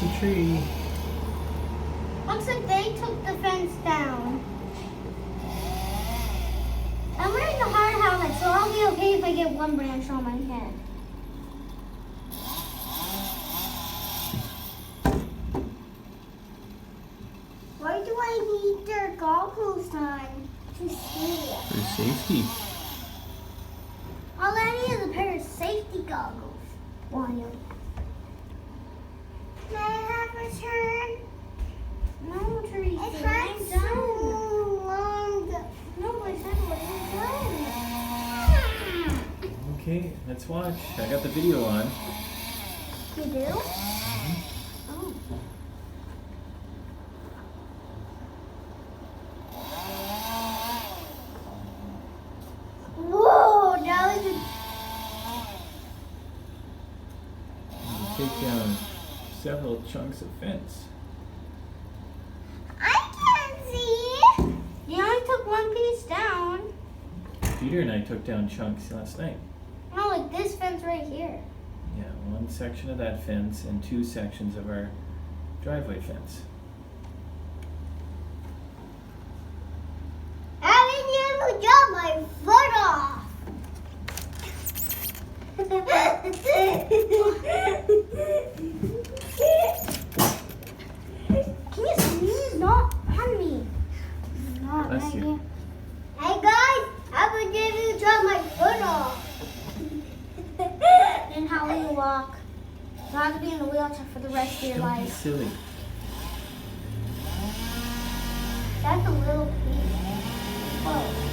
the tree. Looks like they took the fence down. I'm wearing the hard helmet, so I'll be okay if I get one branch on my head. Why do I need their goggles on to see? For safety. All I need is a pair of safety goggles. One. May I have a turn? No, Teresa. It's not so long. No, I said we're done. Okay, let's watch. I got the video on. You do? Oh. Whoa, that was Take down several chunks of fence. I can't see. You only took one piece down. Peter and I took down chunks last night. No, like this fence right here. Yeah, one section of that fence and two sections of our driveway fence. I didn't even got my foot off. Can you sneeze? Not on me. Not Bless right you. here. Hey guys, I didn't even drop my foot off. And how will you walk? You have to be in the wheelchair for the rest of your Don't be life. silly. That's a little piece. Whoa.